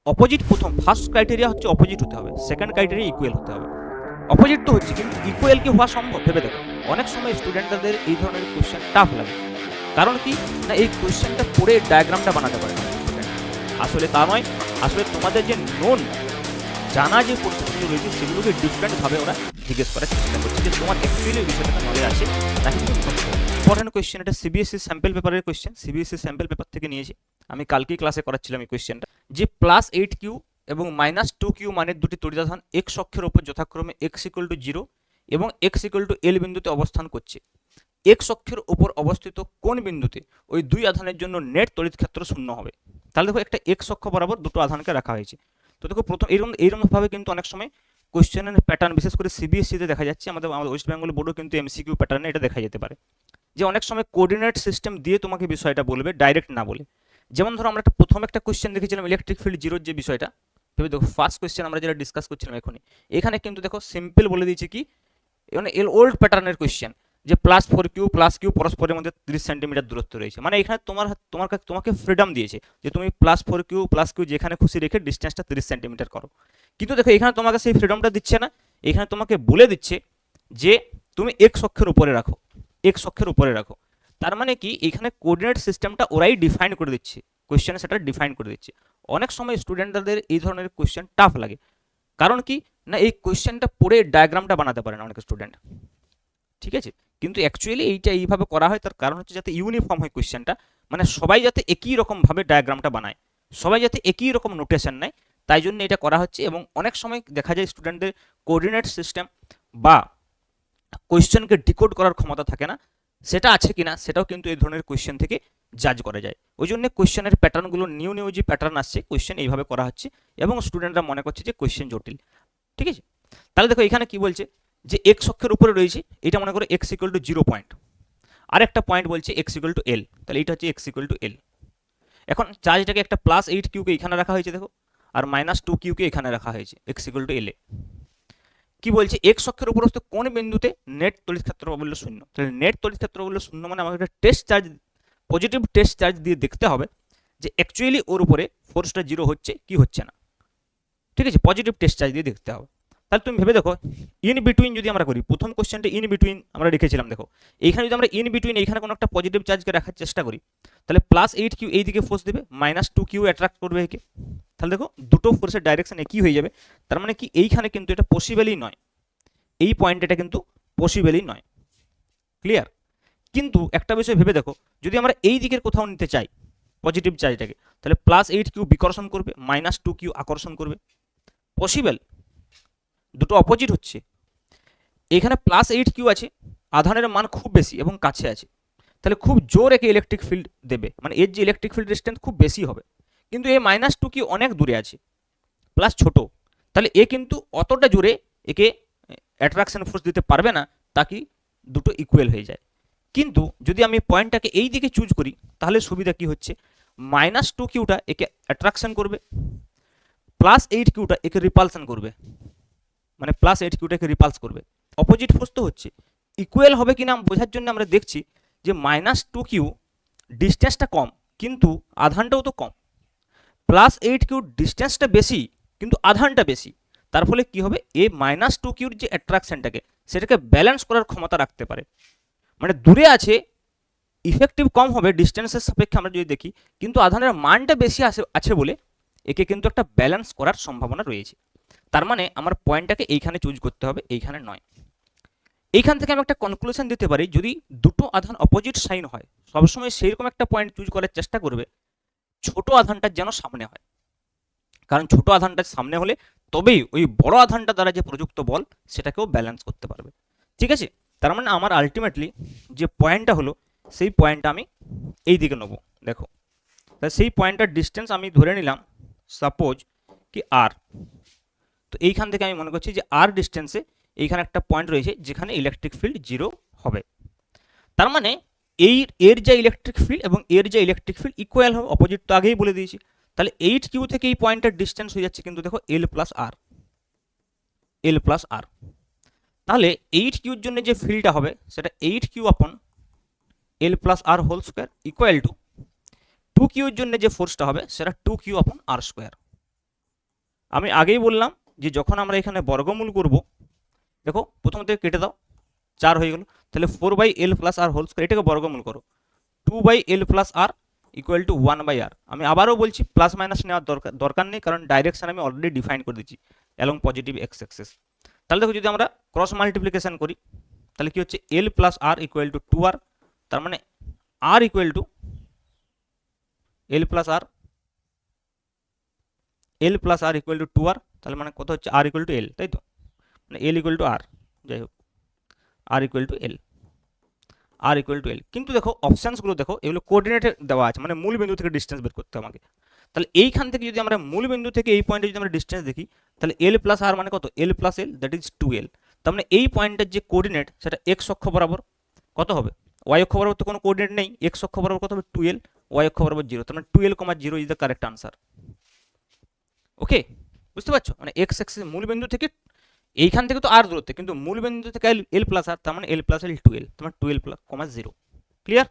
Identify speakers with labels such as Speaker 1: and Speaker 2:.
Speaker 1: Opposite প্রথম first criteria হচ্ছে opposite হতে হবে, সেকেন্ড ক্রাইটেরিয়া ইকুয়াল হতে হবে। অপোজিট তো হচ্ছে, কিন্তু ইকুয়াল কি হওয়া সম্ভব ভেবে দেখো। অনেক সময় স্টুডেন্টদের এই ধরনের কোশ্চেন টাফ লাগে, কারণ কি না এই কোশ্চেনটা পড়ে ডায়াগ্রামটা বানাতে পারে না স্টুডেন্ট। আসলে তা নয়, আসলে তোমাদের যে নোন জানা যে পরিস্থিতিগুলো রয়েছে সেগুলোকে ডিফারেন্টভাবে ওরা জিজ্ঞেস করার চেষ্টা করছে, যে তোমার অ্যাকচুয়ালি ওই বিষয়টাতে নলেজ আছে নাকি তুমি ইম্পর্টেন্ট কোয়েশ্চেন। এটা সিবিএসসি স্যাম্পল পেপারের কোয়েশ্চেন, সিবিএসসি স্যাম্পল পেপার থেকে নিয়েছি। আমি কালকেই ক্লাসে করাচ্ছিলাম এই কোয়েশ্চেনটা, যে +8q এবং -2q মানের দুটি তড়িতাধান x অক্ষের ওপর যথাক্রমে x=0 এবং x=l বিন্দুতে অবস্থান করছে। x অক্ষের ওপর অবস্থিত কোন বিন্দুতে ওই দুই আধানের জন্য নেট তড়িৎ ক্ষেত্র শূন্য হবে। তাহলে দেখো একটা x অক্ষ বরাবর দুটো আধানকে রাখা হয়েছে। তো দেখো প্রথম এইরকমভাবে কিন্তু অনেক সময় কোয়েশ্চেনের প্যাটার্ন, বিশেষ করে সিবিএসসিতে দেখা যাচ্ছে, আমাদের ওয়েস্ট বেঙ্গল বোর্ডও কিন্তু এমসিকিউ প্যাটার্নে এটা দেখা যেতে পারে, যে অনেক সময় কোঅর্ডিনেট সিস্টেম দিয়ে তোমাকে বিষয়টা বলবে, ডাইরেক্ট না বলে। যেমন ধরো আমরা প্রথম একটা কোয়েশ্চেন দেখেছিলাম ইলেকট্রিক ফিল্ড জিরোর যে বিষয়টা, ভেবে দেখো ফার্স্ট কোয়েশ্চেন আমরা যেটা ডিসকাস করছিলাম এখনই, এখানে কিন্তু দেখো সিম্পল বলে দিয়েছে কি, মানে ওল্ড প্যাটার্নের কোয়েশ্চেন, যে +4q+q পরস্পরের মধ্যে 30 সেন্টিমিটার দূরত্ব রয়েছে। মানে এখানে তোমাকে ফ্রিডম দিয়েছে যে তুমি +4q+q যেখানে খুশি রেখে ডিস্টেন্সটা 30 সেন্টিমিটার করো। কিন্তু দেখো এখানে তোমাকে সেই ফ্রিডমটা দিচ্ছে না, এখানে তোমাকে বলে দিচ্ছে যে তুমি x অক্ষের উপরে রাখো, x অক্ষের উপরে রাখো। তার মানে কি এখানে কোঅর্ডিনেট সিস্টেমটা ওরাই ডিফাইন করে দিচ্ছে, কোয়েশ্চেনে সেটা ডিফাইন করে দিচ্ছে। অনেক সময় স্টুডেন্টদের এই ধরনের কোয়েশ্চেন টাফ লাগে, কারণ কি না এই কোয়েশ্চেনটা পড়ে ডায়াগ্রামটা বানাতে পারে না অনেক স্টুডেন্ট, ঠিক আছে। কিন্তু অ্যাকচুয়ালি এইটা এইভাবে করা হয়, তার কারণ হচ্ছে যাতে ইউনিফর্ম হয় কোয়েশ্চেনটা, মানে সবাই যাতে একই রকমভাবে ডায়াগ্রামটা বানায়, সবাই যাতে একই রকম নোটেশন নেয়, তাই জন্য এটা করা হচ্ছে। এবং অনেক সময় দেখা যায় স্টুডেন্টদের কোঅর্ডিনেট সিস্টেম বা কোয়েশ্চেনকে ডিকোড করার ক্ষমতা থাকে না, সেটা আছে কিনা সেটাও কিন্তু এই ধরনের কোয়েশ্চেন থেকে জাজ করা যায়। ওই জন্য কোয়েশ্চেনের প্যাটার্নগুলো নিউ নিউ যে প্যাটার্ন আসছে, কোয়েশ্চেন এইভাবে করা হচ্ছে এবং স্টুডেন্টরা মনে করছে যে কোয়েশ্চেন জটিল, ঠিক আছে। তাহলে দেখো এখানে কি বলছে, যে এক্স অক্ষের উপরে রয়েছে, এটা মনে করো x=0 পয়েন্ট, আর একটা পয়েন্ট বলছে x=l, তাহলে এইটা হচ্ছে x=l। এখন চার্জটাকে একটা +8q কে এখানে রাখা হয়েছে দেখো, আর -2q কে এখানে রাখা হয়েছে x=l এ। কি বলছে, এক্স অক্ষের উপর কোন বিন্দুতে নেট তড়িৎ ক্ষেত্র প্রাবল্য শূন্য। তাহলে নেট তড়িৎ ক্ষেত্র প্রাবল্য শূন্য মানে আমাকে একটা test charge, positive test charge দিয়ে দেখতে হবে যে অ্যাকচুয়ালি ওর উপরে ফোর্সটা 0 হচ্ছে কি হচ্ছে না, ঠিক আছে। পজিটিভ টেস্ট চার্জ দিয়ে দেখতে হবে। তাহলে তুমি ভেবে দেখো, ইন বিটুইন যদি আমরা করি, প্রথম কোশ্চেনটা ইন বিটুইন আমরা রেখেছিলাম, দেখো এইখানে যদি আমরা ইন বিটুইন এইখানে কোনো একটা পজিটিভ চার্জকে রাখার চেষ্টা করি, তাহলে +8q এই দিকে ফোর্স দেবে, -2q অ্যাট্রাক্ট করবে একে। তাহলে দেখো দুটো ফোর্সের ডাইরেকশন একই হয়ে যাবে। তার মানে কি এইখানে কিন্তু এটা পসিবলই নয়, এই পয়েন্ট এটা কিন্তু পসিবলই নয়, ক্লিয়ার। কিন্তু একটা বিষয় ভেবে দেখো, যদি আমরা এই দিকের কোথাও নিতে চাই পজিটিভ চার্জটাকে, তাহলে +8q বিকর্ষণ করবে, -2q আকর্ষণ করবে, পসিবল, দুটো অপোজিট হচ্ছে। এখানে +8q আছে, আধানের মান খুব বেশি এবং কাছে আছে, তাহলে খুব জোর একে ইলেকট্রিক ফিল্ড দেবে, মানে এর যে ইলেকট্রিক ফিল্ড ডিস্টেন্স খুব বেশি হবে। কিন্তু এই -2q অনেক দূরে আছে, প্লাস ছোট, তাহলে এ কিন্তু অতটা জোরে একে অ্যাট্রাকশন ফোর্স দিতে পারবে না, তাকে দুটো ইকুয়াল হয়ে যায়। কিন্তু যদি আমি পয়েন্টটাকে এই দিকে চুজ করি, তাহলে সুবিধা কি হচ্ছে, -2qটা একে অ্যাট্রাকশন করবে, +8qটা একে রিপালশন করবে, মানে +8qটা একে রিপালস করবে। অপোজিট ফোর্স তো হচ্ছে, ইকুয়াল হবে কিনা বোঝার জন্য আমরা দেখছি যে -2q ডিস্টেন্সটা কম কিন্তু আধানটাও তো কম, +8q ডিস্টেন্সটা বেশি কিন্তু আধানটা বেশি। তার ফলে কি হবে, এ -2qর যে অ্যাট্রাকশনটাকে সেটাকে ব্যালেন্স করার ক্ষমতা রাখতে পারে, মানে দূরে আছে, ইফেক্টিভ কম হবে ডিস্টেন্সের সাপেক্ষে আমরা যদি দেখি, কিন্তু আধানের মানটা বেশি আছে বলে একে কিন্তু একটা ব্যালেন্স করার সম্ভাবনা রয়েছে। তার মানে আমার পয়েন্টটাকে এইখানে চুজ করতে হবে, এইখানে নয়। এইখান থেকে আমি একটা কনক্লুশন দিতে পারি, যদি দুটো আধান অপোজিট সাইন হয়, সবসময় সেইরকম একটা পয়েন্ট চুজ করার চেষ্টা করবে ছোট আধানটা যেন সামনে হয়, কারণ ছোট আধানটা সামনে হলে তবেই ওই বড় আধানটা দ্বারা যে প্রযুক্ত বল সেটাকেও ব্যালেন্স করতে পারবে, ঠিক আছে। তার মানে আমার আলটিমেটলি যে পয়েন্টটা হলো, সেই পয়েন্টটা আমি এই দিকে নেবো, দেখো তাহলে সেই পয়েন্টটার ডিস্টেন্স আমি ধরে নিলাম সাপোজ কি আর। তো এইখান থেকে আমি মনে করছি যে আর ডিস্টেন্সে এইখানে একটা পয়েন্ট রয়েছে যেখানে ইলেকট্রিক ফিল্ড 0 হবে। তার মানে এর যা ইলেকট্রিক ফিল্ড এবং এর যা ইলেকট্রিক ফিল্ড ইকুয়াল হবে, অপোজিট তো আগেই বলে দিয়েছি। তাহলে 8q থেকে এই পয়েন্টের ডিস্টেন্স হয়ে যাচ্ছে কিন্তু দেখো l+r। তাহলে 8qর জন্য যে ফিল্ডটা হবে সেটা 8q/l+r² ইকুয়াল টু 2qর জন্য যে ফোর্সটা হবে সেটা 2q/r²। আমি আগেই বললাম যে যখন আমরা এখানে বর্গমূল করব, দেখো প্রথম থেকে কেটে দাও, 4 হয়ে গেল। তাহলে 4/l প্লাস আর হোল স্কোয়ার, এটাকে বর্গমূল করো, 2/l plus r equal two 1/r। আমি আবারও বলছি প্লাস মাইনাস নেওয়ার দরকার নেই, কারণ ডাইরেকশন আমি অলরেডি ডিফাইন করে দিচ্ছি অ্যালং পজিটিভ এক্স অ্যাক্সিস। তাহলে দেখো যদি আমরা ক্রস মাল্টিপ্লিকেশন করি, তাহলে কি হচ্ছে l plus r equal to 2r, তার মানে r equal to l plus r, l plus r equal to 2r, তাহলে মানে কত হচ্ছে r ইকুয়াল টু l, তাই তো, মানে l ইকুয়াল টু r, যাই হোক r equal to l, r equal to l। কিন্তু দেখো অপশানসগুলো দেখো, এগুলো কোঅর্ডিনেটে দেওয়া আছে, মানে মূল বিন্দু থেকে ডিস্টেন্স বের করতে হবে আমাকে। তাহলে এইখান থেকে যদি আমরা মূল বিন্দু থেকে এই পয়েন্টে যদি আমরা ডিস্টেন্স দেখি, তাহলে l প্লাস আর মানে কত, l plus l, that is 2l। তার মানে এই পয়েন্টের যে কোঅর্ডিনেট সেটা x অক্ষ বরাবর কত হবে, y অক্ষ বরাবর তো কোনো কোঅর্ডিনেট নেই, x অক্ষ বরাবর কত হবে 2l, y অক্ষ বরাবর 0, তার মানে 2l, 0 is the correct answer. Okay, বুঝতে পারছো, মানে x অ্যাক্সিস মূল বিন্দু থেকে এইখান থেকে তো আর দূরত্বে, কিন্তু মূল বিন্দু থেকে l প্লাস আর, তার মানে l প্লাস l 2l, তার মানে 2l, 0। ক্লিয়ার?